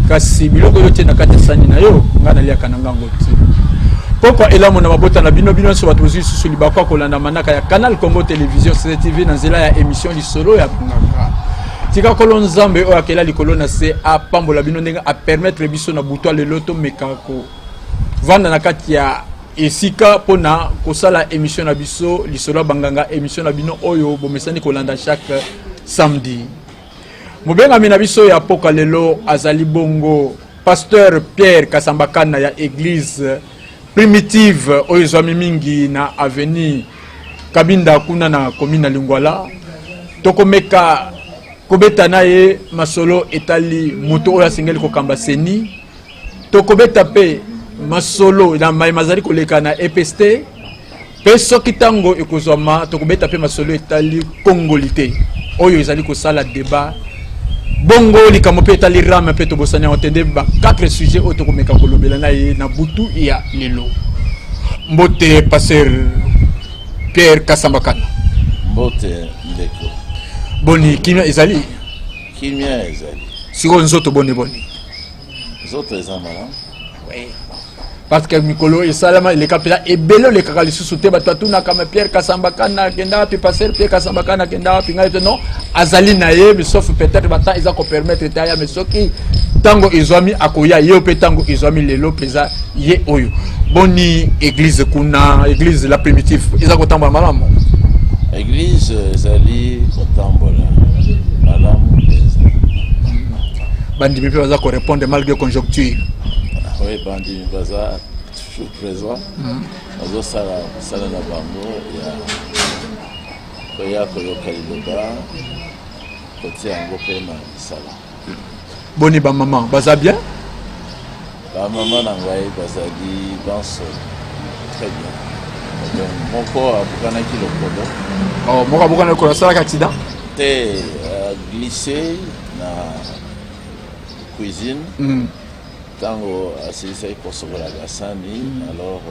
kasi biloko yote na kati sani na yo ngana lia kananga ngoti pokwa elamo na mabota na bino bino so batuzi susu libakwa kolanda manaka ya Canal Congo Télévision CTV na nzela ya émission lisolo ya banganga tika kolonzambe o akela likolo na se a pambola bino ndenga a permettre biso na butwa le loto mekako vanda na kati ya esika pona kosala émission na biso lisolo banganga émission na bino oyo bomesani kolanda chaque samedi mobenga mina biso ya poka lelo azali bongo pasteur Pierre Kasambakana ya église primitive oyo zwami mingi na avenue Kabinda kuna na commune Lingwala tokomeka kobeta naye masolo etali moto oyo asengeli kokamba seni tokobeta pe masolo na mazali koleka na EPST pe soki tango ekozwama tokobeta pe masolo etali kongolité oyo ezali kosala débat bongo likambo pe etali rame pe tobosani entende ba 4 sujets oyo tokomeka kolobela na ye na butu ya lelo mbote pasteur Pierre Kasambakana mbote ndeko boni kimia ezali siko nzoto boni nzoto ezamala oui parce que mikolo esalama le kapela ebelo le kakali susu te batatu kama Pierre Kasambakana kenda pe passer Pierre Kasambakana kenda pe ngai non azali na ye mais sauf peut-être bata eza ko permettre ta ya mais soki tango izwami akoya ye pe tango izwami lelo peza ye oyo boni église kuna église la primitive eza ko tamba malamu église ezali ko tambola malamu bandi pe baza ko répondre malgré conjoncture. Oui, bandi baza toujours présent. Azo sala na bango ya koya koyoka liloba kotia yango pe na sala. Boni ba maman baza bien? Ba maman na ngai bazali banso très bien. Donc moko abukana ki lokolo. Oh, moko abukana ko sala accident? Te glissé na cuisine. Tango asisi kosobola gasani alors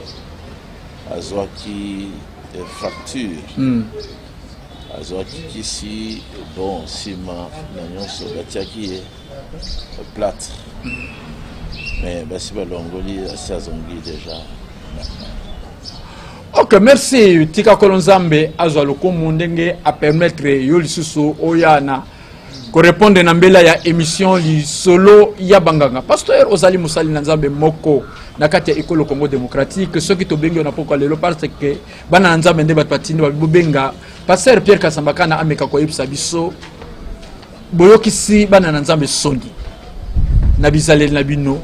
azwaki fracture azwaki kisi bon sima na nyonso batiaki ye plâtre mais basi balongoli asi azongi déjà. Ok, merci tika kolonzambe azwa lokomo ndenge a permettre yo lisusu oyana ko répondre na mbela ya émission li solo ya banganga pasteur ozali musali na nzambe moko na kati ya ekolo Congo démocratique soki to bengi na poko lelo parce que bana nzambe nde batwatindi babenga pasteur Pierre Kasambakana ameka ko yebisa biso boyokisi bana na nzambe soni na bizaleli na bino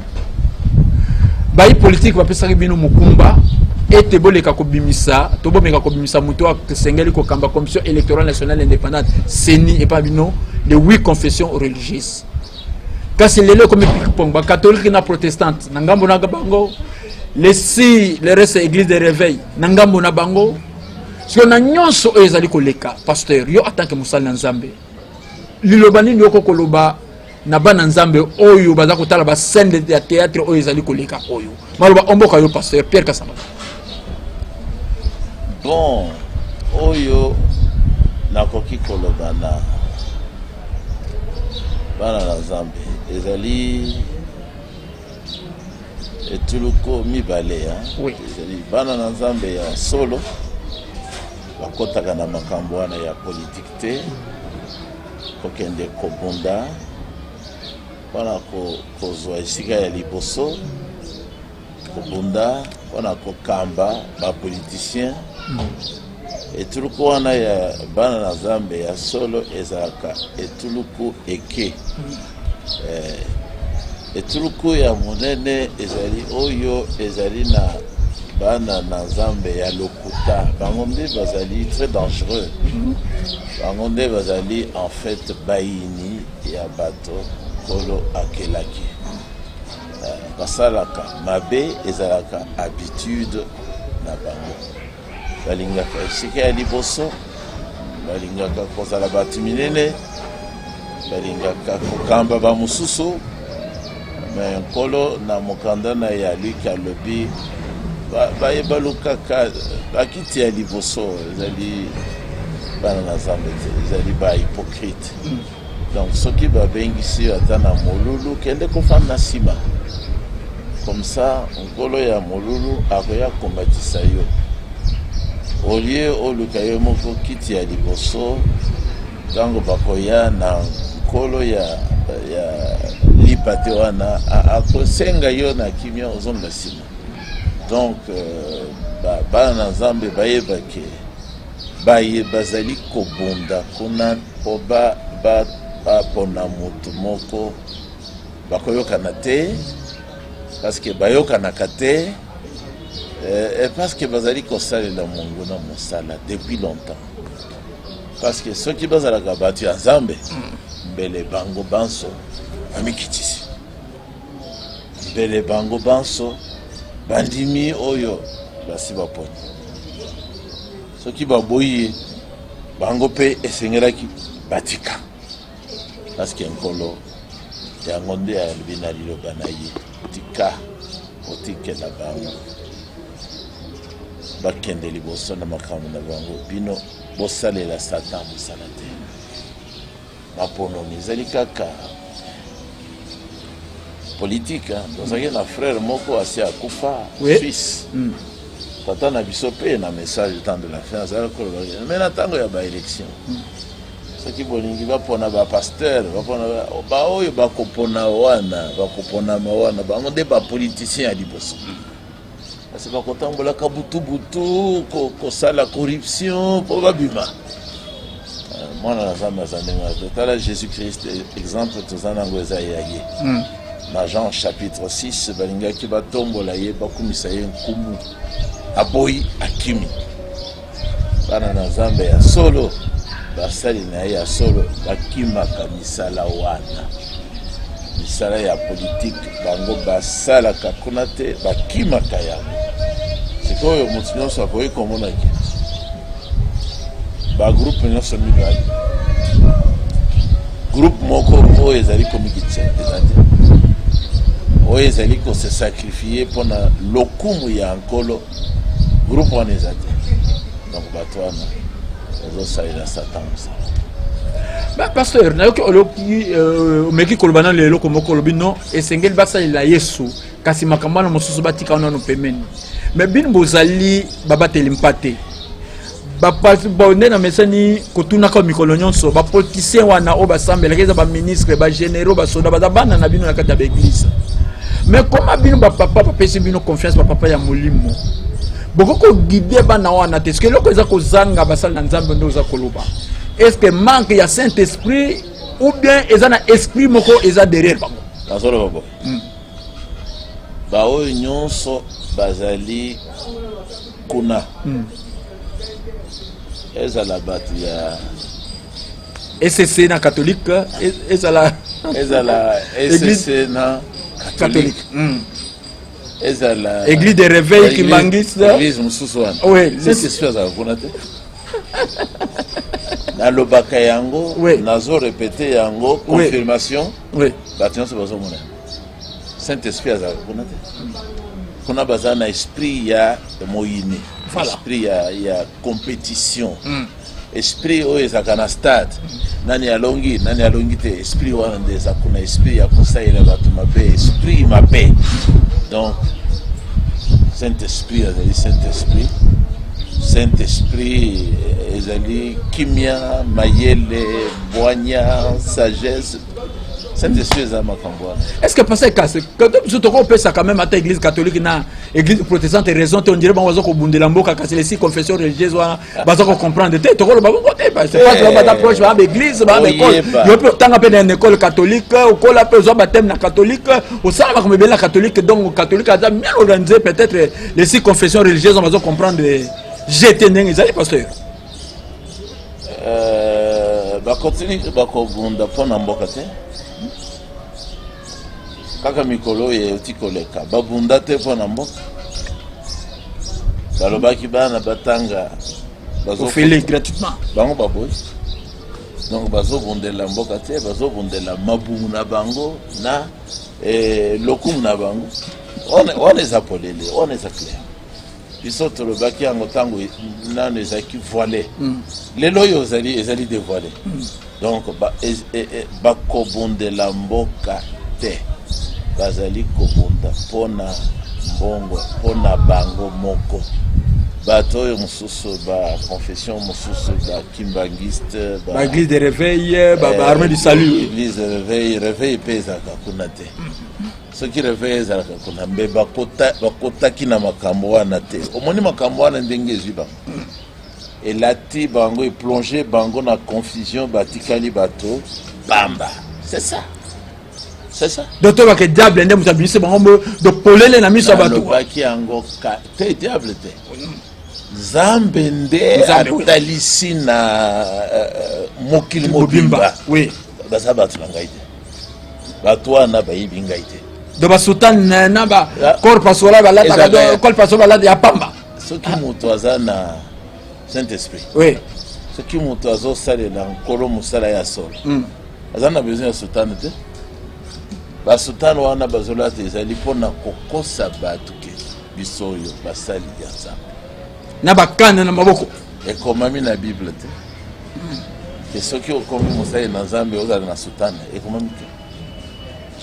bayi politique bapesaki bino mukumba ete boleka kobimisa to bomeka kobimisa muto akesengeli ko kamba commission électorale nationale indépendante seni et pas bino de 8 confessions religieuses kasi lelo comme ping-pong ba catholique na protestante na ngambo na bango les restes église de réveil na ngambo na bango sio na nyonso ezali koleka pasteur yo en tant que musali na nzambe liloba nini yoko koloba na bana nzambe oyo baza kotala ba scène de théâtre oyo ezali koleka oyo maloba omboka yo pasteur Pierre Kasambakana. Bon oyo nakoki koloba na bana na nzambe ezali etuluko mibale oui. Ezali bana na nzambe ya solo bakotaka na makambo wana ya politique te kokende kobunda wana kozwa esika ya liboso kobunda wana kokamba bapoliticien etuluku wana ya bana na nzambe ya solo ezalaka etuluku eke etuluku ya monene ezali oyo ezali na bana na nzambe ya lokuta bango nde bazali très dangereux bango nde bazali en fait bayini ya bato kolo akelaki basalaka mabe ezalaka habitude na bango balingaka esika ya liboso balingaka kozala bato minene balingaka kokamba bamosusu me nkolo na mokanda na ya luki alobi bayebalukaka bakiti ya liboso ezali bana na nzambe ezali bahypocrite Donc soki babengisi ata na molulu kende kofanda na nsima. Comme ça nkolo ya molulu akoya kombatisa yo. Olie oluka yo moko kiti ya liboso tango bakoya na nkolo ya lipate wana akosenga yo na kimia ozonga nsima. Donc bana na Nzambe bayebake bazali kobonda kuna po bapona motu moko bakoyokana te parce que bayokanaka te parce que bazali kosalela Mungu na mosala depuis longtemps parce que soki bazalaka bato ya Nzambe mbele bango banso amikitisi mbele bango banso bandimi oyo basi baponi soki baboyi bango pe esengelaki batika parce que nkolo yango nde alobi na liloba na ye tika otikela bango bakende liboso na makambo na bango bino bosalela Satan mosala te mapononi ezali kaka politique tozalaki na frère moko asi akufa Suisse tata na biso pe na message temps de la fin azalaki koloba mais na ntango ya baélection soki bolingi bapona bapasteur bapona baoyo bakopona wana bango nde bapoliticien ya liboso kasi bakotambolaka butu kosala corruption mpo babima mwana na Nzambe aza ndenge totala Jésus Christ exemple toza nango eza ya ye na Jean chapitre 6 balingaki batombola ye bakumisa ye nkumu aboyi akimi bana na Nzambe ya solo basali na ye ya solo bakimaka misala wana misala ya politike bango basalaka kuna te bakimaka yango sikoyo motu nyonso akoki komonaki bagroupe nyonso mibale groupe moko oyo ezali komikitisa eza te oyo ezali kose sakrifie mpona lokumu ya nkolo groupe wana eza te donc bato wana ezosalela Satan mosala. Pasteur nayoki oloki omeki koloba na lelo komoko olobi no esengeli basalela Yesu kasi makambo wana mosusu batika wana no pemeni mais bino bozali babateli mpate bonde na mesani kotunaka mikolo nyonso bapoliticien wana oyo basambelaka eza baministre bagénéraux basoda baza bana na bino na kati ya baeglise mais koma bino bapapa bapesi bino confiance bapapa ya molimo boko koguide bana wana te ceque eloko eza kozanga basali na Nzambe nde oza koloba est-ce que manque ya Saint-Esprit ou bien eza na esprit moko eza derrière bango nazoloba bo baoyo nyonso bazali kuna ezala bato ya SCC na catholique ezala SCC na catholique ezala église de réveil qui mangisa église mosusu wana oui Saint-Esprit azala kuna te nalobaka yango nazo répéter yango confirmation bato nyonso bazomona Saint-Esprit azala kuna te kuna baza na esprit ya moyini esprit ya compétition esprit oyo ezalaka na stade nani alongi te esprit wana nde eza kuna esprit ya kosalela bato mabe esprit mabe donc Saint-Esprit azali Saint-Esprit ezali kimia mayele bwanya sagesse Saint-Esprit eza makambo wana est-ce que passer casse surtout qu'on peut ça quand même à l'église catholique na église protestante raison on dirait bon bazo ko bundela mboka kasi les six confessions religieuses wana bazo ko comprendre te to ko ba bon côté c'est pas que ba d'approche ba église ba école yo peut tanga pe dans école catholique ou ko la peut zo baptême na catholique au ça va comme la catholique donc catholique a bien organisé peut-être les six confessions religieuses on va comprendre jeter ndenge ça pasteur ba continue ba ko bunda pona mboka te kaka mikolo ye tikoleka babunda te mpona mboka balobaki bana batanga ofele gratuitement bango baboyi donc bazobundela mboka te bazobundela mabumu na bango na lokumu na bango wana eza polele wana eza clair biso tolobaki yango ntango nano ezalaki voilé lelo oyo ezali dévoilé donc bakobondela mboka te bazali kobonda mpona mbongo mpona bango moko bato oyo mosusu baconfession mosusu bakimbangiste baéglise de réveil baarmée du salut église de réveil mpe ezalaka kuna te soki réveil ezalaka kuna mbe bakotaki na makambo wana te omoni makambo wana ndenge ezwi bango elati bango eplonge bango na confusion batikali bato bamba c'est ça. C'est ça. Docteur que diable ndem tabisi bango de polele na miso bato. Baki ango ka te diable te. Zambe nde atalisi na mokili mobimba. Oui. Baza bato na ngai te. Bato wana bayibi ngai te. De ba sultan na ba corps pastoral ba lata ka corps pastoral ba lata ya pamba. Soki moto aza na Saint-Esprit. Oui. Soki moto azo salela nkolo musala ya solo. Aza na besoin ya sultan te. Basultan wana bazola te ezali mpona kokosa bato ke biso oyo basali ya nzambe na bakana na maboko ekomami na bible te ke soki okomi mosali na nzambe ozala na sultana ekomami te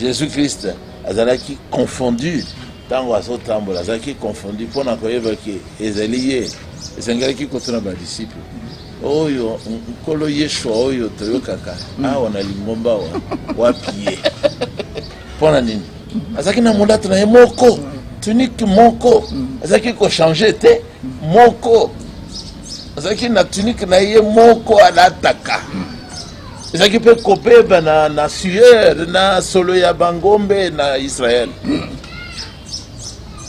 jésus christ azalaki confondu ntango azotambola azalaki confondu mpona koyeba ke ezali ye esengelaki kotuna badisiple oyo nkolo yeshua oyo toyokaka awa na lingomba awa wapi ye pona nini azaki na molate na ye moko tunique moko azaki ko changer te moko azaki na tunique na ye moko alataka azaki pe kopeba na sueur na solo ya bangombe na Israël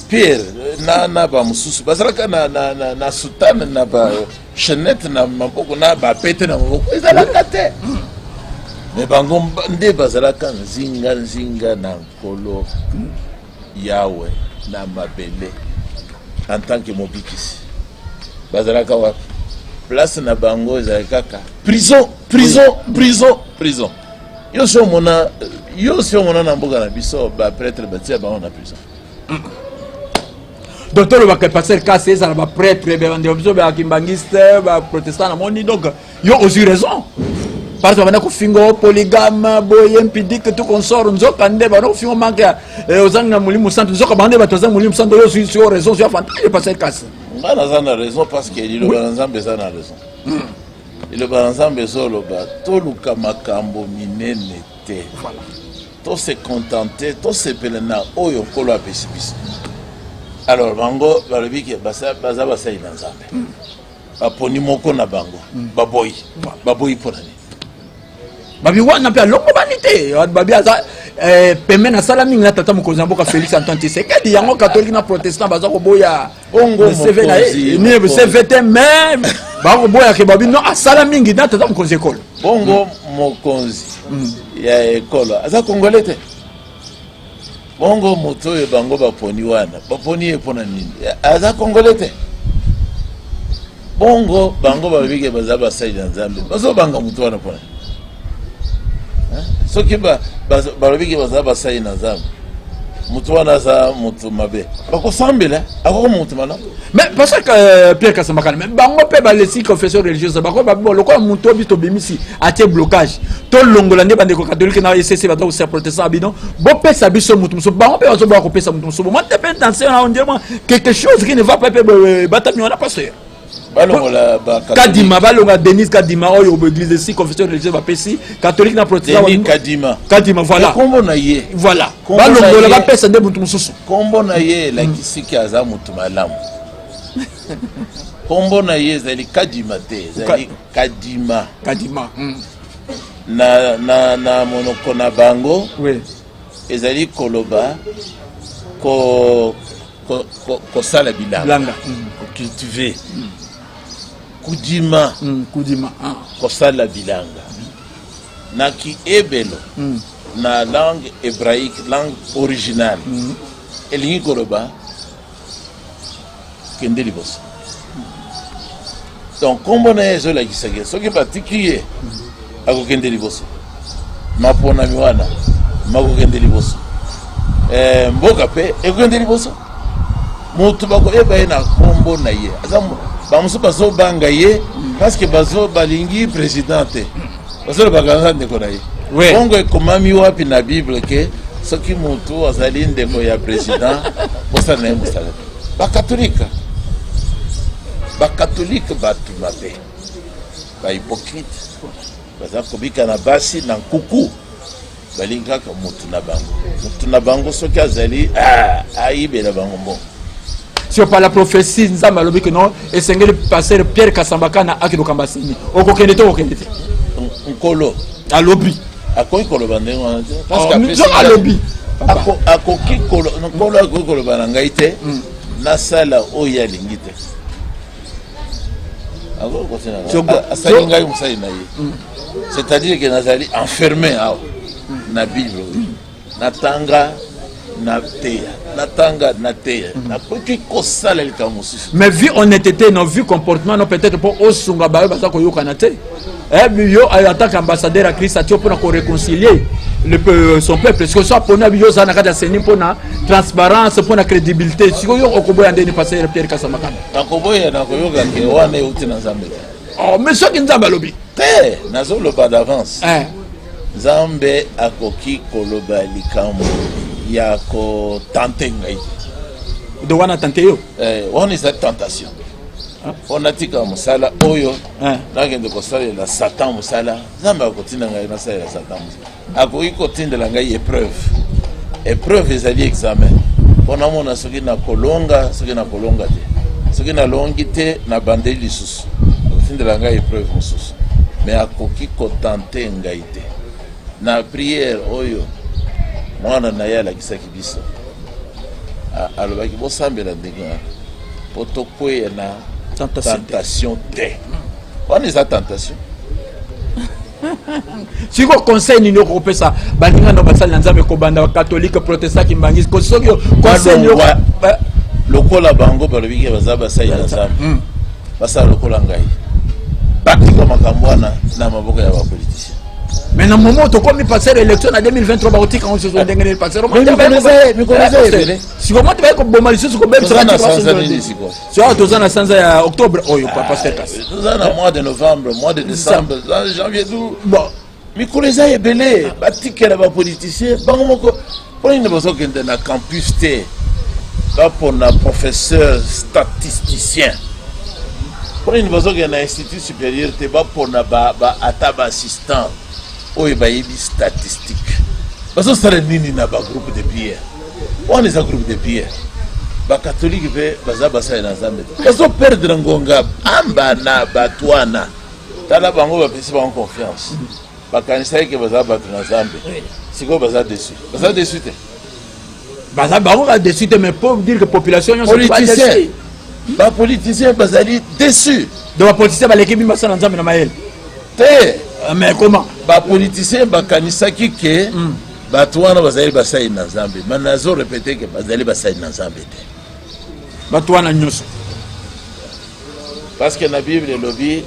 Pierre na ba mususu bazalaka na sultane na ba chenette na maboko na ba pete na maboko ezalaka te mais bango nde bazalaka nzinga na nkolo yawe na mabele en tant que mobikisi bazalaka wapi place na bango ezalaka kaka prison yo so mona na mboka na biso ba prêtre batia bango na prison docteur ba passer casse ça ba prêtre ba ndio ba kimbangiste ba protestant na moni donc yo aussi raison parce que on a fingo polygame boye impidique tout consort nzoka nde ba no fingo manque ozanga mulimu santo nzoka bande ba tozanga mulimu santo yo sur raison sur fantastique passer casse ngana zana raison parce que il le nzambe za na raison il le nzambe zolo ba toluka makambo minene te voilà to se contenter to se pelena oyo kolo apesibisi alors bango balobiki baza basai na nzambe baponi moko na bango baboyi pona ni babi wana pe longo banité babi aza pembe na sala mingi na tata mokonzi mboka Félix Antoine Tshisekedi yango catholique na protestant baza ko boya ongo CV na ni CVT même ba ko boya ke babi non asala mingi na tata mokonzi école bongo mokonzi ya école aza congolais te bongo moto e bango baponi wana baponi e pona nini aza congolais te bongo bango babike baza basali na nzambe bazo banga moto wana pona soki balobiki baza basali na nzambe moto wana aza moto mabe bakosambela akoko moto mana mais parce que Pierre Kasamakana mais bango pe balesi confession religieuse bako babimo lokola moto bito bimisi atie blocage to longola nde bandeko catholique na ECC bato ko protestant abino bo pesa biso moto muso bango pe bazo ba ko pesa moto muso moi te pe danser on dirait quelque chose qui ne va pas pe batami on a pasteur balongola ba Kadima balonga Denis Kadima oyo église ici confession religieuse ba pesi catholique na protestant Kadima voilà kombo na ye voilà balongola ba pesa nde mutu mususu kombo na ye la kisiki aza mutu malamu kombo na ye zali Kadima te zali Kadima na monoko na bango oui ezali koloba ko sala bilanga cultiver kudima kosala bilanga na ki ebelo na langue hébraïque langue originale elingi koloba kende liboso donc kombo na yezo la kisage soki batiki ye akokende liboso mapona miwana makokende liboso mboka pe ekokende liboso mutu bakoyeba ye na kombo na ye aza bamusu bazobanga ye parce que balingi président te osolo bakanga ndeko na ye Oui. bongo ekomami wapi na bible ke soki motu azali ndeko ya président bosala na ye mosala bakatolika bato mabe bahypocrite baza kobika na basi na nkuku balingaka motu na bango soki azali ayibela bango mbongo. Si on parle la prophétie, nous avons dit que non, et c'est le pasteur Pierre Kassambaka na Akido Kambasini. Au Kokendete, au Kokendete. Nkolo. À lobby. À quoi Nkolo bandé on parce qu'après à lobby. À koki Nkolo, Nkolo à quoi Nkolo banangaite, na sala oya lingite. Alors quoi c'est-à-dire que Nazali enfermé na Bible, na tanga. Mais vu honnêteté, non, vu comportement, non, peut-être pour Osunga Bayo Basako Yokanate. Yo, en tant qu'ambassadeur à Christ, pour réconcilier son peuple. Parce que ça, pour nous, yo, ça n'a pas de pour la transparence, pour la crédibilité. Si vous avez un Koboy en passer Pierre Kassamaka. Un Koboy en Koyoga qui est ouané ou Tinazambe. Oh, mais ce qui nous a balobi. Nazo le pas d'avance. Zambe akoki koloba likambo. Yako tenter ngai de wana tenter yo on est cette tentation on a dit que musala oyo na kende ko sala la satan musala zamba ko tinda ngai na sala la satan akoki ko tinda la ngai épreuve ezali examen on a mona soki na kolonga te soki na longi te na bandeli lisusu tinda la ngai épreuve mususu mais akoki ko tenter ngai te na prière oyo mwana na ye alakisaki biso alobaki bosambela ndenge wana po tokwea na tentation te wana eza tentation siko conseil nini okopesa baninga na basali na nzambe kobanda catholique protestant kimbangisi soki conseil lokola bango balobiki baza basali na nzambe basala lokola ngai batika makambo wana na maboko ya bapoliticien. Mais dans le moment où tu as passé l'élection en 2023, tu as passé l'élection. Si comment tu vas comme bon malicieux, tu vas en octobre, oh, pas passer nous en mois de novembre, mois de décembre, janvier, tout. Bon, mais quand les gens sont belés, batik que les politiciens, pour une personne qui est dans le campus, pas pour un professeur statisticien. Pour une personne qui est dans l'institut supérieur, pas pour un assistant. Oye bayebi statistique baso sala nini na ba groupe de prière on est un groupe de prière ba catholique be baza basala na nzambe baso perdre ngonga amba na batwana tala bango ba pesi ba confiance ba kanisa ke baza batu na nzambe siko baza déçu te baza bango ba déçu te mais pour dire que population yo politicien ba politicien bazali déçu de ba politicien ba l'équipe basala na nzambe na mael te. Mais comment ba politicien ba kanisaki ke bato wana bazali basali na nzambe manazo répéter que bazali basali na nzambe te bato wana nyoso parce que na Bible lobi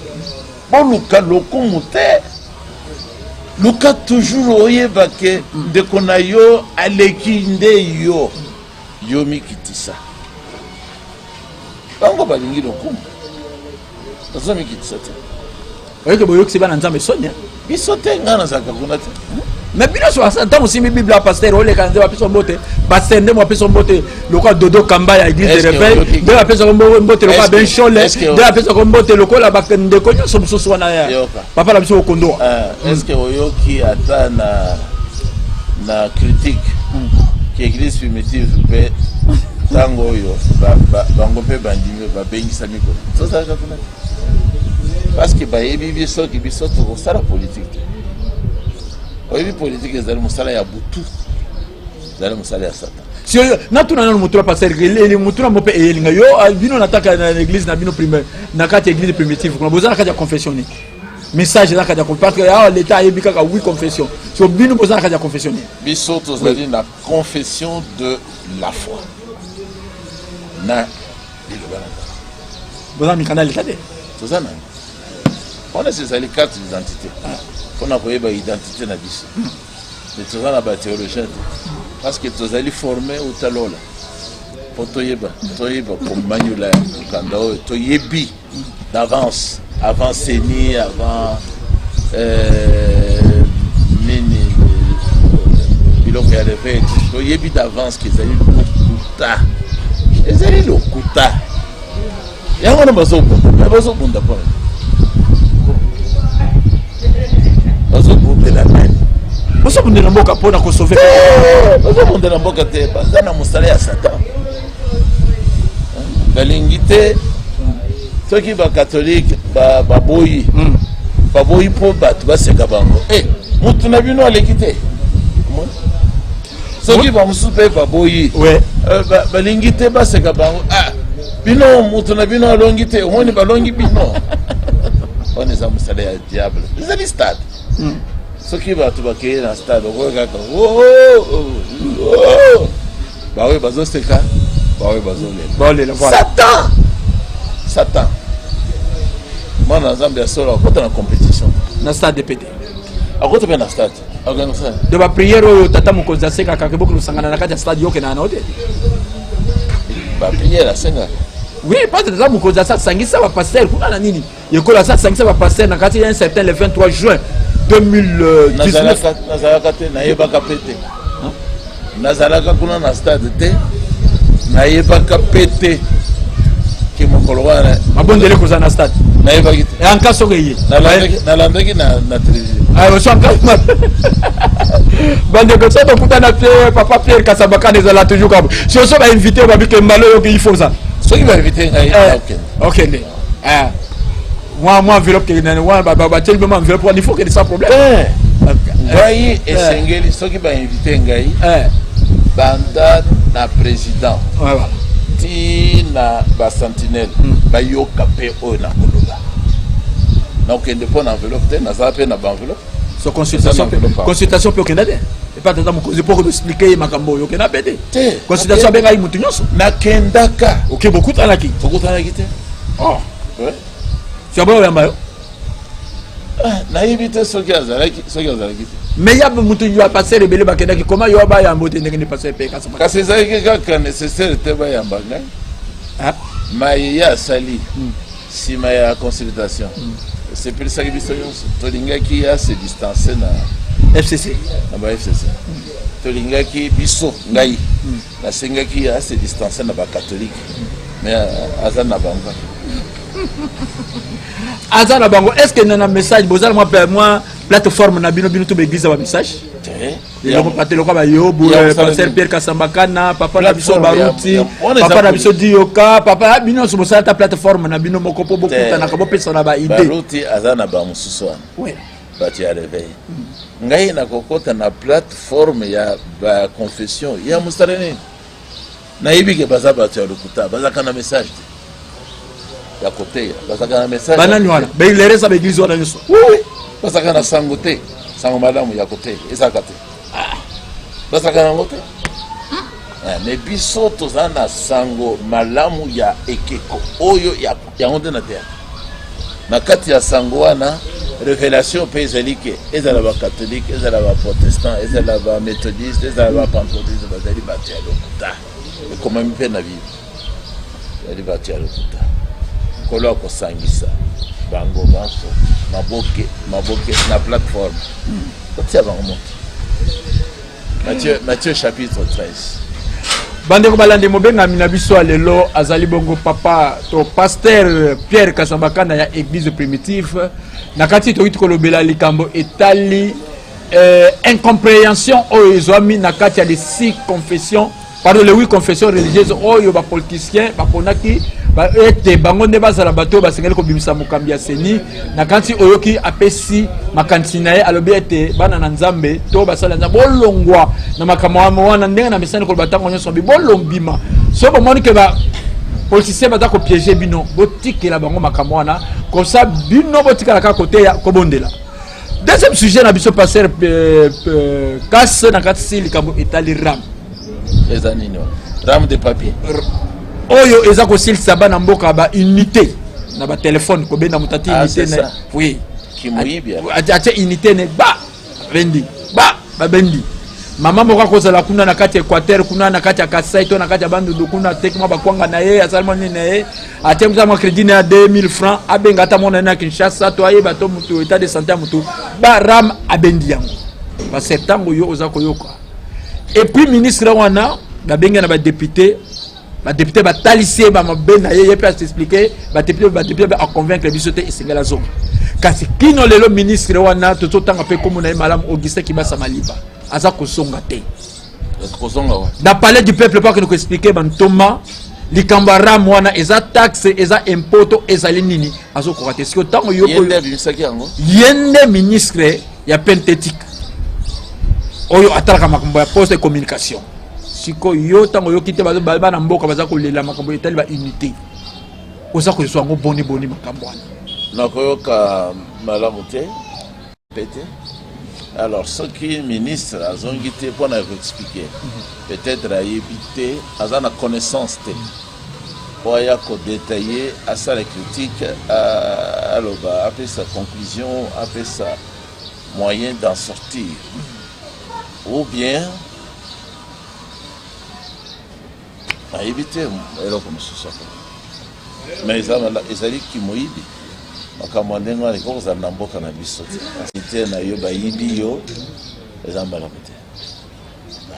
boluka lokumu te luka toujours oyeba ke ndeko na yo aleki nde yo mikitisa bango balingi lokumu bazo mikitisa te. Oui, que boyo ksiba na nzambe sonia bisote ngana zaka kuna te mais bino so asa aussi mi bible pasteur ole kanze wa piso mbote pasteur ndemo wa piso mbote lokwa dodo kamba ya église de réveil de la piso mbote lokwa ben chole de la piso mbote lokwa bakende ko nyoso mususu wana ya papa la biso okondo est-ce que oyoki ata na critique qui église primitive pe tango yo bango pe bandimi ba bengisa miko so ça ka kuna parce que bayebi biso ki biso to sala politique oyebi politique ezali musala ya butu ezali musala ya satan si na tuna na mutura passer le mutura mope elinga yo bino nataka na l'église na bino primaire na kati église primitive kuna bozana kati ya confessionner message na kati ya parce que l'état ayebi kaka oui confession so bino bozana kati ya confessionner biso to ezali na confession de la foi na bilobana bozana mikana l'état de tozana. On a ces cartes d'identité. On a une identité na biso. Mais tu as la théologie parce que tu as formé au talola. Pour toyeba comme manula kanda toyebi d'avance avant Séni avant biloko ya levé toyebi d'avance que ezali lokuta ezali lokuta yango na bazobunda mpona bazobundela nani bozobundela mboka mpona kosauve bazobundela mboka te baza na mosala ya satan balingi te soki bakatholike baboyi mpo bato baseka bango mutu na bino aleki te soki bamosusu mpe baboyi balingi te baseka bango bino mutu na bino alongi te omoni balongi bino wana eza mosala ya diable ezali stade soki bato bakeye na stade okoki kaka baoyo bazoseka baoyo bazolela satan mwana na nzambe ya solo akota na compétition na stade pete akota mpe na stade de bapriere oyo tata mokonzi asekaka keboki losangana na kati ya stade yokena na te bapriere asengaka oui parce que tata mokonzi asangisa bapaster kuna na nini ekolo asangisa bapaster na kati ya un certain le 23 juin 2019 nazalaka te nayebaka mpe te nazalaka kuna na stade te nayebaka mpe te ke mokolo wana mabondele kozala na stade nayebaki te yanka soki eye nalandaki na télévision bandeko so tokutana te papa Pierre Kasabakana ezala toujours kabo soso bainvité oyo babike mbala oyo il faut ça soki bainvité ngai okende moi enveloppe batieli mema enveloppe wana il faut kende sans problème ngai esengeli soki bainvité ngai banda na président ti na basentinelle bayoka mpe oyo nakoloba nakokende mpo na enveloppe te nazala mpe na baenveloppe so consultation mpe okenda te epa tata mokonzi mpo koexplike ye makambo oyo okenda mpe te consultation abengai mutu nyonso nakendaka oke bokutanaki te fiaba oyamba yo nayebi te soki azalaki te mais ya mutu ya paster ebele bakendaki koma yo bayamba ote ndenge ni paster mpe kasi ezalaki kaka nécessaire te bayamba ngai maye asali nsima ya consultation esepelisaki biso nyonso tolingaki ase distance na FCC na ba-FCC tolingaki biso ngai nasengaki ase distance na bakatholike mais aza na bango aza na bango est ce que na message bozala moi plateforme na bino to beglise ba message eloko pateloko bayobu pasteur Pierre Kasabakana papa na biso baruti papa na biso dioka papa bino so bosala ta plateforme na bino moko po bokutana ka bopesa na ba idée baruti aza na ba mosusu wana bati ya réveil ngai na kokota na plateforme ya ba confession ya mustarene nayebi ke baza bato ya lokuta bazaka na message ya kote bazaka na message banani wana bailere ba église wana nyonso bazaka na sango te sango malamu ya kote ezaka te bazaka nango te mais biso toza na sango malamu ya ekeko oyo yango nde na te na kati ya sango wana révélation mpe ezali ke ezala bakatholike ezala baprotestant ezala baméthodiste ezala bapentecôtiste bazali bato ya lokuta ekomami mpe na bible ezali bato ya lokuta nkolo akosangisa bango banso maboke na plateforme otia bango moto Matthieu chapitre 13 bandeko balandi mobengami na biso alelo azali bongo papa to pasteur Pierre Kasabakana ya église primitive na kati toki kolobela likambo etali incompréhension oyo ezwami na kati ya les 6 confessions pardon les 8 confessions religieuses oyo bapoliticien baponaki ete bango nde bazala bato basengeli kobimisa mokambi ya seni na kanti oyoki apesi makanisi na ye alobi ete bana na nzambe to basala nzambe bolongwa na makambo wana ndenge na misani koloba ntango nyonso bi bolombima so bomoni ke bapoliticien baza kopiége bino botikela bango makambo wana kosa bino botikala kaka kote ya kobondela. Deuxième sujet na biso passer casse na kati si likambo etali ram ezanini ram de papier oyo eza kosilisa bana mboka ba unité na ba téléphone ko benda mutati unité na oui kimoyibia acha unité ne ba bendi mama moko kozala kuna na kati Équateur kuna na kati ya Kasai to na kati ya bandu kuna tekma bakwanga na ye asalma ni na ye atemza ma crédit na 2000 francs abenga ta mona na Kinshasa to aye bato mutu état de santé mutu ba ram abendi yango ba septembre yo oza koyoka et puis ministre wana ba benga na ba député ba taliser ba mabena ye peut expliquer ba député ba convaincre biso te esengela zonga kasi kino lelo ministre wana to tanga pe comme na malam Augustin Kibasa Maliba aza ko songa te na palais du peuple pas que nous expliquer ban Thomas likambara mwana eza taxe eza impoto eza linini azo ko rater siko tango yoko yende ministre ya pentétique oyo atalaka makambo ya poste de communication siko yo tango yo kite bazo na mboka baza ko lela makambo etali ba unité oza ko so ngo boni makambo wana na koyoka malamu te pété. Alors ce qui ministre a zongité pour nous expliquer peut-être a évité à la connaissance te pour y détailler à ça la critique à l'oba après sa conclusion après sa moyen d'en sortir ou bien a évité alors comme ça mais ils allaient qui moïbi makamwandenga alikuwa za mboka na biso te na yo bayibi yo ezambala mate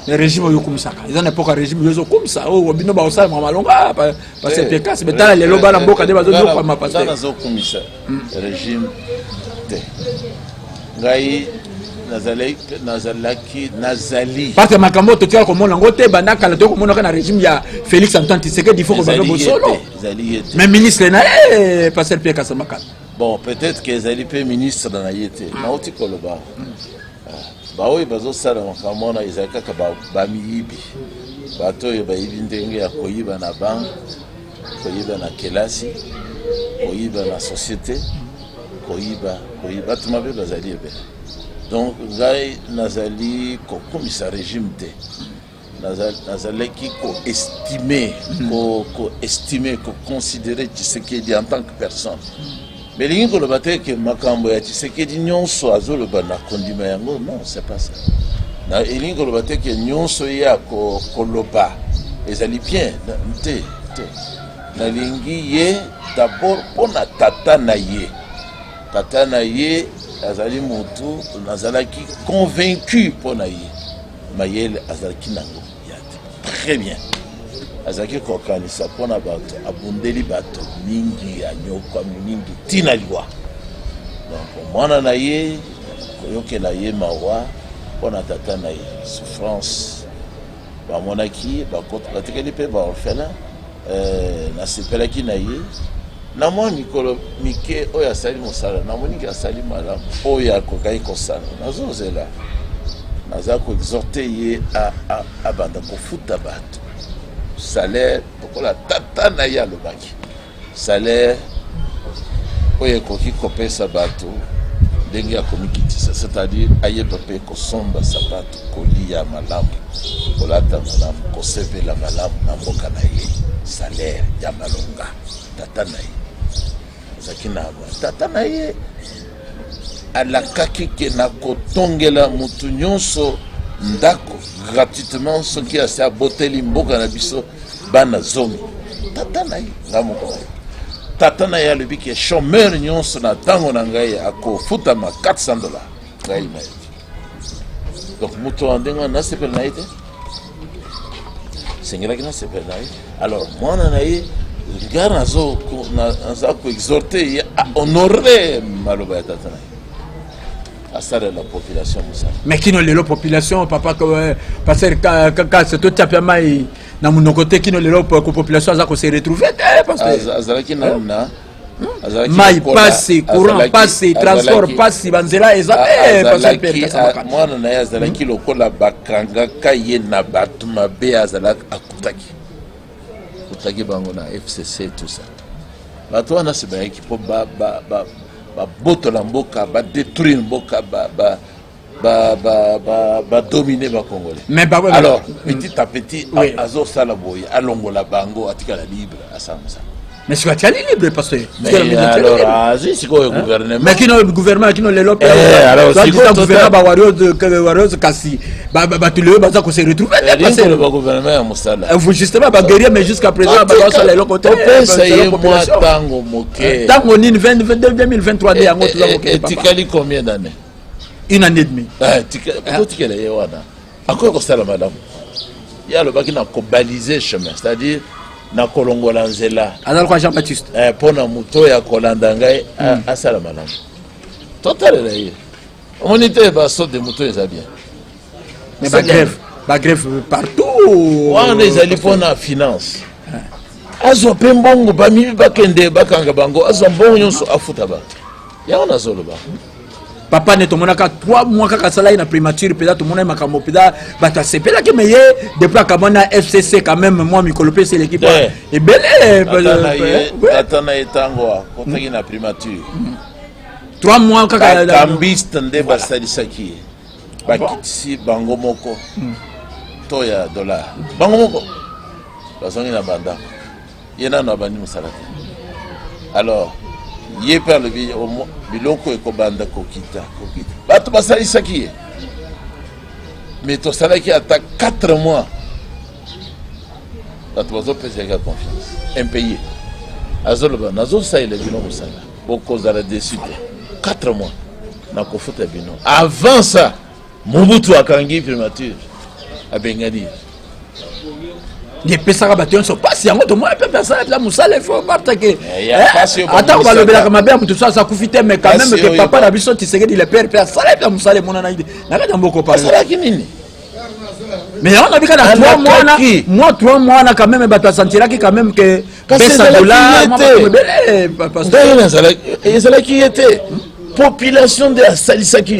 le régime yo kumisaka ils en époque régime yo kumisa o bino ba osala malonga parce que kasi betala lelo bala mboka de bazo yo kwa mapasa na zo kumisa régime te ngai nazali parce que makambo to tia ko mona ngote bandaka la to ko mona kana régime ya Félix Antoine Tshisekedi il faut ko ba bosolo mais ministre na passer pe kasamaka. Bon, peut-être que les alliés ministres dans la yété. Nauti koloba. Bah oui, bazo sala makamona izaka ba miyibi. Bato yo ba yibi ndenge ya koyiba na banque, koyiba na kelasi, koyiba na société, koyiba tumabe bazali be. Donc ngai nazali ko komisa régime te. Nazali qui ko estimer, ko considérer Tshisekedi en tant que personne. Mais les gens qui que makambo ya Tshisekedi nyonso azoloba na kondima yango non c'est pas ça. Na elingo lobate que nyonso ya ko koloba ezali bien te na lingi ye d'abord pona tata na ye azali mutu nazalaki convaincu pona ye mayele azalaki nango ya très bien. Azaki kokanisa pona bato abundeli bato mingi ya nyoka mingi tina liwa donc mwana na ye koyokela ye mawa pona tata na ye souffrance bamonaki batikali mpe baorphelin nasepelaki na ye na mwa mikolo mike oyo asali mosala namoniki asali malamu oyo akokaki kosala nazozela naza koexhorte ye abanda kofuta bato salaire pour la tata na ya le banki salaire oye koki kopesa bato ndenge ya komikitisa c'est-à-dire aye pape kosomba sapato kolia malamu kolata malamu kosepela malamu na mboka na ye salaire ya malonga tata na ye zaki na tata na ye alakaki ke na kotongela mutu nyonso ndako gratuitement ce qui a sa boteli mboka na biso bana zomi tata na ye ngamoko na ye tata na ye le biki chômeur nyonso na tango na ngai akofuta ma $400 ngai na ye donc mutu andenga na sepel na ye te sengelaki na sepel na ye alors mwana na ye ngai nazo ko exhorter ye a honorer maloba ya tata na ye à ça de la population. Mais qui n'ont les population, papa, parce que quand c'est tout à fait mal, dans mon côté, qui n'ont les population, ça se retrouver. Parce que maï passe, courant passe, transport passe, banzela et ça. Moi, on a Zalaki le kola bakanga kaye na batuma be azalak akutaki. Kutaki bangona FCC tout ça. Bato wana se ba ekipo ba boto la mboka ba détruire mboka ba dominer ba congolais. Mais alors petit à petit azo sala boy alongola bango atika la libre asamsa. Mais c'est pas libre parce que alors c'est quoi le gouvernement? Mais qui non le gouvernement qui non les lopes alors c'est quoi le gouvernement ba warioz kasi ba tu le ba ça ko se retrouver parce que le gouvernement musala vous justement ba guerrier mais jusqu'à présent ba ça les locaux ça y est moi tango moké tango ni 2023 yango tout ça tikali combien d'années? Une année et demie. Tikali wana Encore comme ça, madame. Il y a le bas qui n'a pas balisé chemin, c'est-à-dire na kolongola nzela. Alors quoi Jean-Baptiste? Pour na muto ya kolandangai à ça la madame. Total là. On était bas saut de moto ça bien. Mais ba grève partout. On est allé pour la finance. Azo pembongo ba mi ba kende ba kanga bango azo mbongo nyonso afuta ba. Ya on azolo ba. Papa ne tomonaka 3 mois kaka sala ina primature peut-être tout monde makambo peut-être bata sepela ke meye depuis akamona FCC quand même moi mikolope c'est l'équipe et belé atana etango kotaki na primature 3 mois kaka kambiste nde basalisaki bakitisi bango moko to ya dollar bango moko bazongi na banda yena na bandi musala alors yé par le biloko ekobanda kokita bato basalisaki ye mais tosalaki ata 4 mois bato bazopesaka confiance impayé azoloba nazosalela bino mosala bokozala desu te 4 mois nakofuta bino avant ça Mobutu akangi primature abengani pesaka bato nyonso pasi yango tomona mpe pesala mosala ifo batake ata balobelaka mabe ya motu so asakufi te mais quand même que papa na biso Tshisekedi le père mpe asala mpe mosala emonana ide na kati ya mboko asalaki nini mais yango nabika na 3 mois na moi 3 mois na quand même bato asentiraki quand même que pesa dollar mobele ezalaki ye te population de asalisaki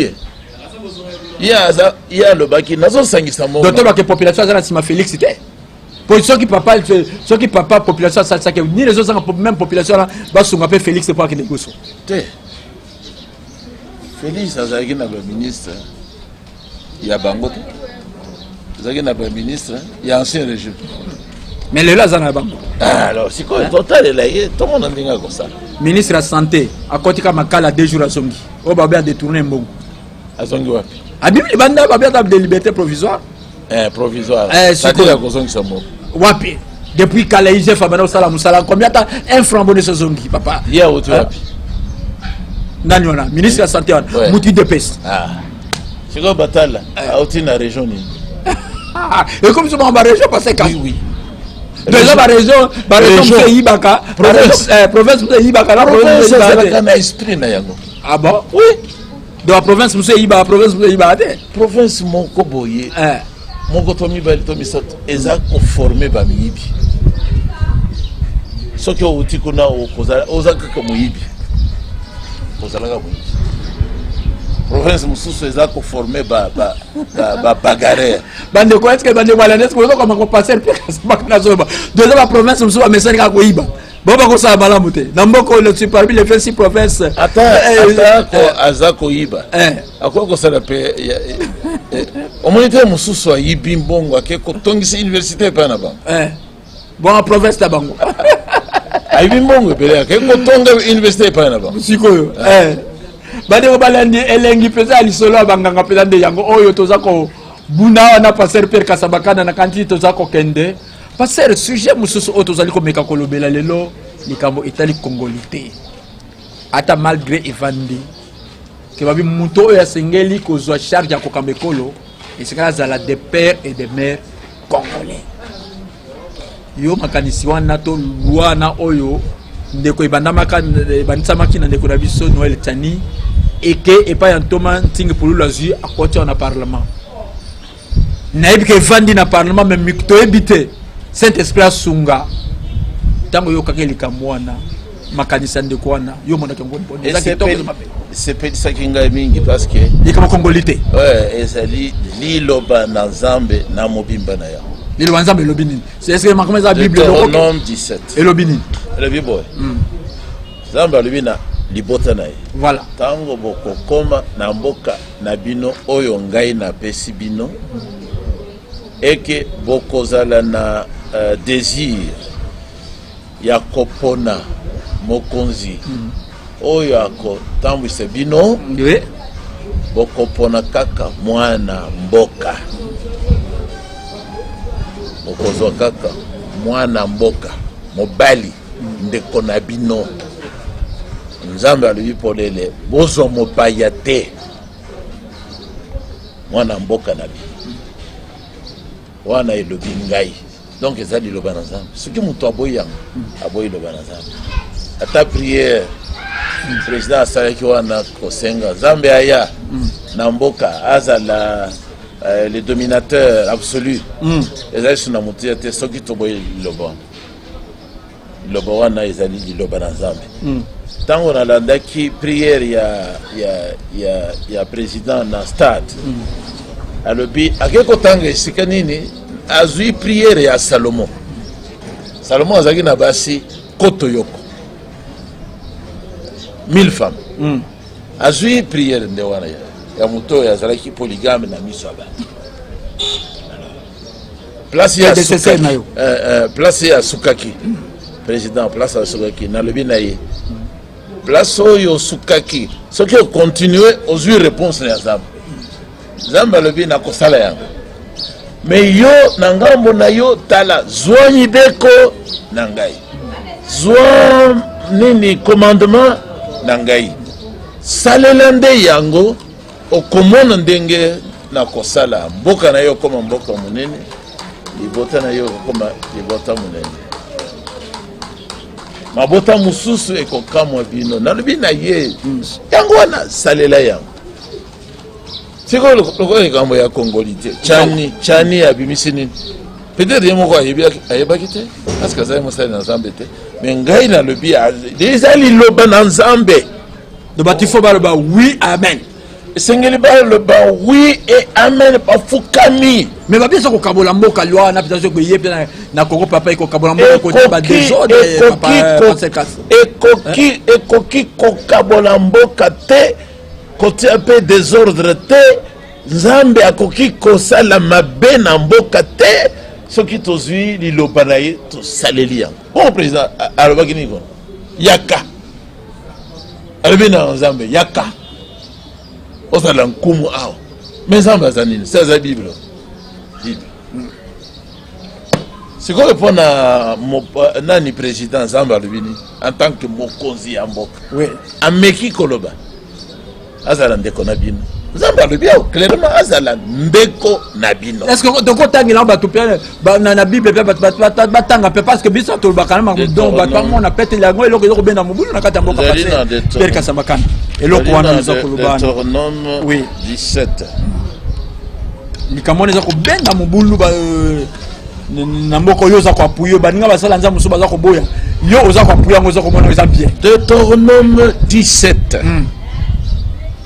ye ya alobaki nazosangisa mo docteur bake population aza na nsima Félix te ceux qui papa population ça que ni les autres même population là va sunga pe Félix pour que négocie te Félix azaki na ba ministre ya bango te azaki na ba ministre ya ancien régime mais le là zana bango alors c'est quoi total là tout le monde ndinga comme ça ministre de la santé akotika makala 2 jours azongi o ba bien détourner mbongo azongi wapi abimi banda ba bien de liberté provisoire provisoire c'est-à-dire kozongi sa mbongo wapi depuis Kalaïje Fabana Sala Musala combien t'as un franc bonus zongi papa ya wotu wapi nani wana ministre de la santé muti de peste c'est quoi batala auti na région ni et comme ça ma région parce que oui déjà ma région c'est Ibaka province c'est Ibaka la province c'est na esprit na yango ah bon oui de la province c'est Ibaka province c'est Ibaka province moko boye moko tomi bali tomi sato eza conformé ba miyibi soki outi kuna okozala ozaka ka muyibi ozala ka muyibi province mususu eza conformé ba bagarre bande ko est-ce que bande wala est-ce que comme ko passer pe na zoba de la province mususu ba mesani ka ko yiba boba ko sa bala muté na mboko le tu parmi les 26 provinces ata ko azako yiba akwa ko sala pe omonite mususu ayibi mbongo akeko tongisa université pa na bango bon province ta bango ayibi mbongo pele akeko tonga université pa na bango sikoyo bade ko balandi elengi pesa lisolo abanganga pesa nde yango oyo tozako buna na passer per kasabakana na kanti tozako kende passer sujet mususu oyo tozali ko meka kolobela lelo likambo itali congolité ata malgré evandi que babi muto oyo asengeli kozwa charge ya kokambekolo esengala zala des pères et des mères congolais yo makanisi wana to luana oyo ndeko ibandamaka banditsamaki na ndeko na biso Noël Tani eke epa ya ntoma ntingi pulu la zui akoti na parlement nayebi ke vandi na parlement mais mikto ebite Saint-Esprit sunga tango yo kakeli kamwana makanisa ndeko wana yo monaka ngoni bonne c'est petit kinga mingi parce que ikama congolité ezali liloba na Nzambe na mobimba na ya liloba Nzambe lobini c'est ce que makoma za bible loko nom 17 et lobini le bible Nzambe lobina libota na ye voilà tango boko koma na mboka na bino oyo ngai na pesi bino eke bokozala na désir ya kopona mokonzi oyo ako tambwisa bino bokopona kaka mwana mboka bokozwa kaka mwana mboka mobali ndeko na bino Nzambe alobi polele bozwa mopaya te mwana mboka na bino wana elobi ngai donc eza liloba na nzambe soki moto aboyi yango aboyi liloba na nzambe ata priere président asalaki wana kosenga nzambe aya na mboka azala le dominateur absolu ezali so na motu te soki toboyi liloba wana ezali liloba na nzambe ntango nalandaki priere ya président na stade alobi ake kotanga esika nini azwi priere ya Salomon azalaki na basi koto yoko 1000 femmes azwi priere nde wana ya moto oyo azalaki polygame na miso ya bato place ya sukaki président place ya sukaki nalobi na ye place oyo sukaki soki okontinue ozwi réponse na ya nzambe alobi nakosala yango me yo na ngambo na yo tala zwa mibeko na ngai zwa nini commandement na ngai salela nde yango okomona ndenge na kosala mboka na yo koma mboka monene libota na yo koma libota monene mabota mosusu ekokamwa bino nalobi na ye yango wana salela yango sikoyo lokola likambo ya kongoli te chani abimisi nini peut-être ye moko ayebaki te parceke azali mosali na nzambe te me ngai nalobi eza liloba na nzambe bati fo baloba oui amen esengeli baloba oui et amen bafukami me babiesa kokabola mboka lwa wana pita soki eye mpe na kongo papa ekokabola mboka koti badesordre ekoki kokabola mboka te kotia mpe désordre te nzambe akoki kosala mabe na mboka te soki tozwi liloba na ye tosaleli yango bon président alobaki nini kono yaka alobi na nzambe yaka ozala nkumu awa me nzambe aza nini se aza bible sikoyo mpo na nani président nzambe alobi nini en tant que mokonzi ya mboka ameki koloba azala ndeko na bino nzambe alobi awo clairement azala ndeko na bino est ce que tokotangela bato mpe na bible mpe bato batanga mpe parce que biso tolobaka na donc bato bamona pete yango eloko eza kobenda mobulu na kati ya mboka pierre kasambakana eloko wana eza kolobana Deutéronome 17 likambo wana eza kobenda mobulu na mboka oyo oza koapuye baninga basala nzambe mosusu baza koboya yo oza koapuye yango oza komona eza bien Deutéronome 17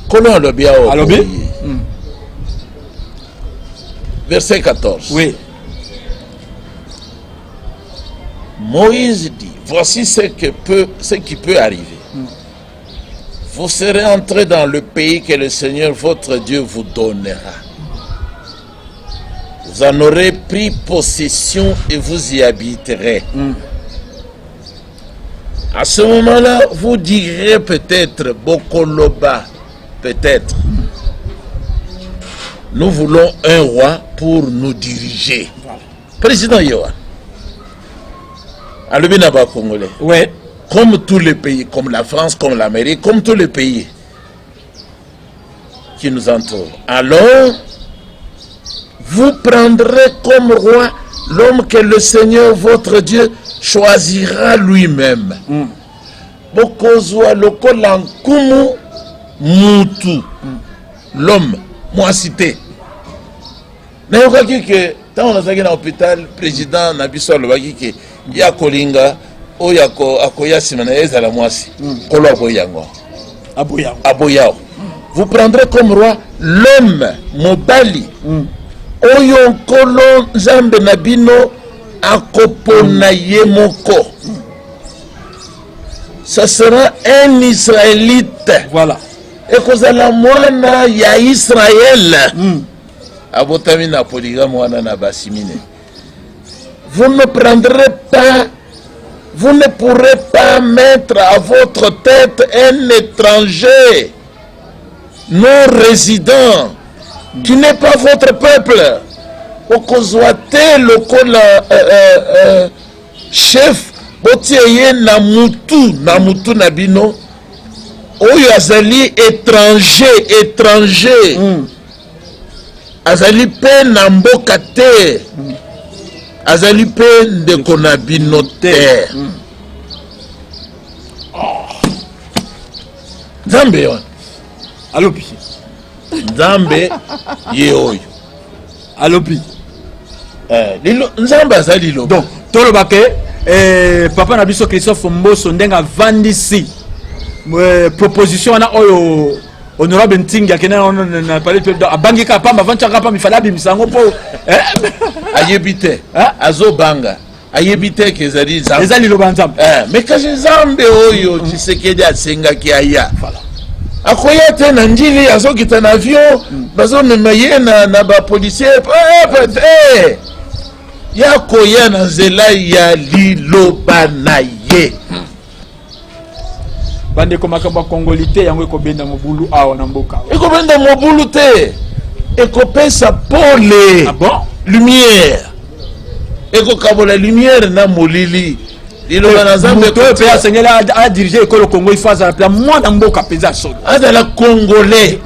Colon alobi awo verset 14 oui. Moïse dit voici ce qui peut arriver vous serez entrés dans le pays que le Seigneur votre Dieu vous donnera. Vous en aurez pris possession et vous y habiterez. À ce moment-là, vous direz peut-être Bokoloba, peut-être. Nous voulons un roi pour nous diriger. Président Yohan. Alubinaba Congolais. Ouais. Comme tous les pays, comme la France, comme l'Amérique, comme tous les pays qui nous entourent. Alors, vous prendrez comme roi l'homme que le Seigneur votre Dieu choisira lui-même. Bokozwa lokola nkumu mutu. L'homme, moi cité. Nayokaki ke tant on a na hôpital président na biso alobaki ke ya kolinga oyo akoya sima na ezala mwasi. Kolo aboyango. Aboyao. Vous prendrez comme roi l'homme mobali. Oyo nkolo nzambe na bino akopona ye moko. Ça sera un Israélite. Voilà. Et kozala mwana ya Israël. Abotami na polygame wana na basimine. Vous ne prendrez pas, vous ne pourrez pas mettre à votre tête un étranger non résident qui n'est pas votre peuple. Okozwate lokola chef botieye na mutu na bino oyo azali étranger azali pe na mboka te azali pe ndeko na bino te nzambe wana alopi nzambe ye oyo alopi nzambe azali liloba donc toloba ke papa na biso Christophe Mboso ndenga avandisi proposition wana oyo honorable Ntingi akena na parler abangi ka pamba vanchaka pamba ifala bimisango po ayebi te azobanga ayebi te ke ezali nzambe ezali liloba nzambe mais kasi nzambe oyo Tshisekedi asengaki aya akoya te na njili azokita na avion bazomema ye na bapolisier ya koya na nzela ya liloba na ye bandeko makambo kongolite yango ekobenda mobulu awa na mboka ekobenda mobulu te ekopesa pole lumière ekokabola lumière na molili liloba na nzambe to pe asengela a diriger ekolo Congo ifaza la mwana mboka peza solo azala congolais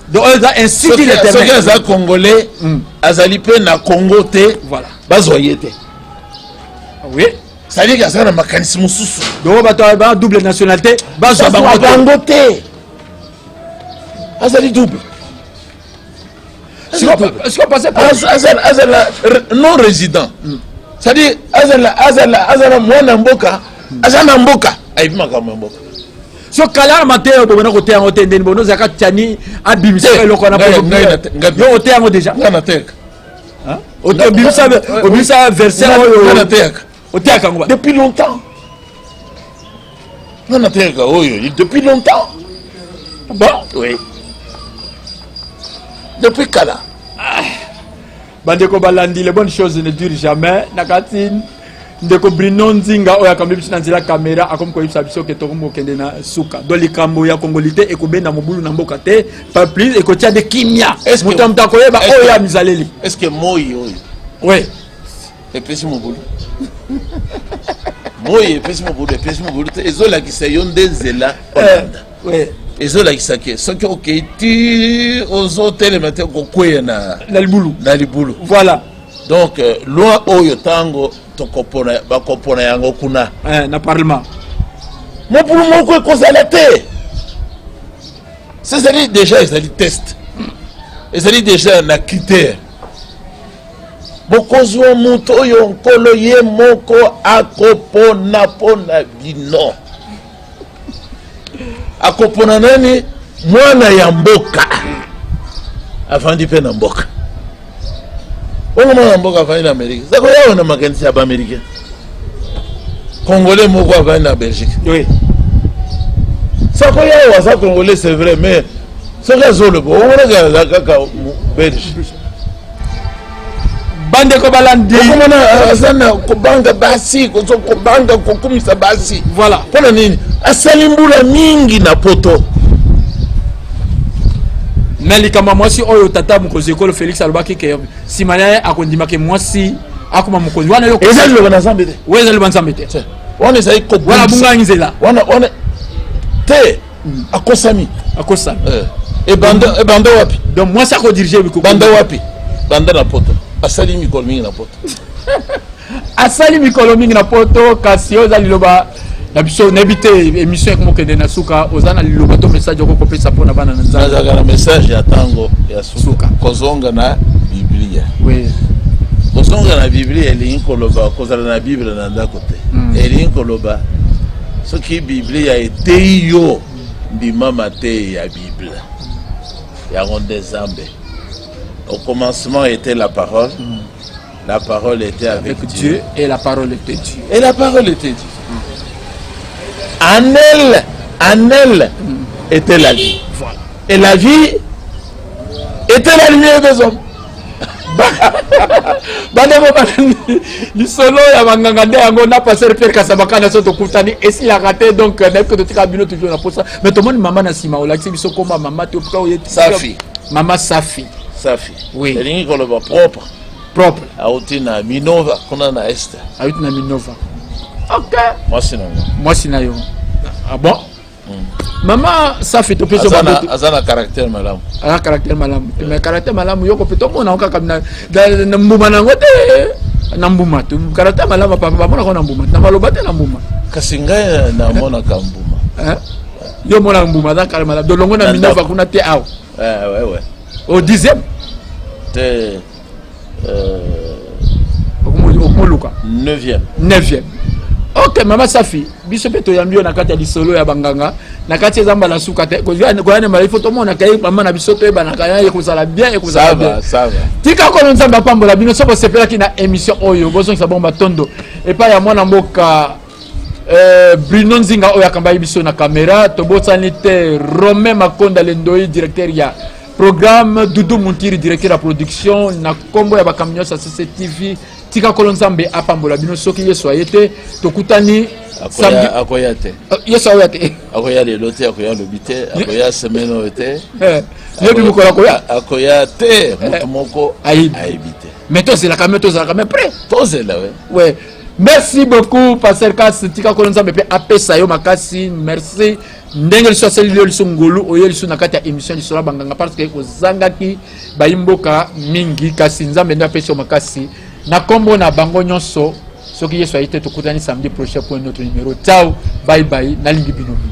donc ainsi dit l'éternel soki aza congolais azali pe na Congo te voilà bazwa ye te oui c'est-à-dire aza na makanisi mosusu donc bato ba double nationalité bazwa bango te azali double azala non résident c'est-à-dire azala mwana mboka aza na mboka ayibi makambo ya mboka so kala mateo bomona ko te yango te ndeni bono zaka tiani abimisa eloko na yo ote yango déjà ngana teka ote bimisa verset oyo ngana teka ote akango depuis longtemps ngana teka oyo depuis longtemps bon oui depuis kala bandeko balandi les bonnes choses ne durent jamais nakati ndeko Bruno Nzinga oyo akambi biso na nzela caméra akomi koyebisa biso ke tokomokende na suka do likambo ya kongolite ekobenda mobulu na mboka te pas plus ekotia de kimia moto moto akoyeba oyo ya mizaleli est-ce que moi oyo oui epesi mobulu moi epesi mobulu te ezolakisa yo nde nzela olanda oui ezolakisa ke soki okei ti ozotelema te kokweya na libulu voilà donc loi oyo tango bakopona yango kuna na parlement mobulu moko ekozala te ezali déjà ezali test ezali déjà na critère bokozwa moto oyo nkolo ye moko akopona mpona bino akopona nani mwana ya mboka afandi mpe na mboka ongo mwana ya mboka afandi na Amerika zako yawe na makanisi ya baaméricain congolais moko afandi na Belgique oui sako yawe aza congolais c'est vrai mais soki azoloba omonaka aza kaka belge bandeko balandi okomona aza na kobanga basi kobanga kokumisa basi voilà mpona nini asali mbula mingi na poto mais likambo mwasi oyo tata mokonzi ekolo Félix alobaki ke nsima na ye akondimaka mwasi akoma mokonzi wana yo eza liloba na nzambe te oui eza liloba nzambe te wana ezali wana bungangi nzela wana te akosami ebanda wapi donc mwasi akodirige biko banda wapi banda na poto asali mikolo mingi na poto asali mikolo mingi na poto kasi oyo eza liloba na biso nayebi te émission ekomokende na suka oza na liloba to message okopesa mpona bana na nzambe nazalaka na message ya ntango ya suka kozonga na biblia oui kozonga na biblia elingi koloba kozala na bible na ndako te elingi koloba soki biblia eteyi yo ndimama te ya bible yango nde nzambe au commencement était la parole était avec Dieu et la parole était Dieu et la parole était Dieu en elle était la vie voilà et la vie était la lumière des hommes bandeko lisolo ya banganga nde yango na passer Pierre Kasabakana so tokutani esilaka te donc nayebi ke totika bino toujours na posa mais tomoni mama na nsima olakisi biso koma mama te opika oye Safi mama Safi oui elingi koloba propre auti na Minova kuna na este auti na Minova ok mwasi nango mwasi na yo ah bon Mama Safi to pesa Azana azana caractère malam. Ah caractère malam. Mais caractère malam yo ko peto mona on ka na mbuma na ngote na mbuma tu. Caractère malam papa mona ko na mbuma. Na maloba te na mbuma. Kasinga na mona ka mbuma. Yo mona mbuma za caractère malam. Dolongo na minova kuna te aw. Ouais. Au 10e Te Okumuka 9e. Ok, Mama Safi, biso pe to yambio na kati ya lisolo ya banganga, na kati ya zamba la suka te, ko yana mali photo mona kai mama na biso to e bana kaya e kozala bien e kozala bien. Ça va. Tika ko nzamba pambola bino so sepela ki na émission oyo, bozo sa bomba tondo. Et pa ya mwana mboka Bruno Nzinga oya kamba biso na caméra, to botsani te Romain Makonda Lendoi directeur ya programme, Doudou Muntiri directeur de production, na kombo ya bakamnyo sa CCTV. Tika kolonzambe apambola bino soki yeso ayete tokutani samedi akoyate yeso ayate akoya le lote akoya lobite akoya semaine ote yebi mukola akoyate mutomoko aibite mais c'est la caméra prêt tozela ouais. Merci beaucoup Pasteur Kas tika kolonzambe pe apesa yo makasi merci ndenge liso seli liso songolo oyo liso na kati ya émission liso la banganga parce que kozangaki bayimboka mingi kasi nzambe ndo apesa yo makasi na kombo na bango nyonso soki yeso ayite tokutani samedi prochain pour un autre numéro. Ciao, bye bye, nalingi binobi.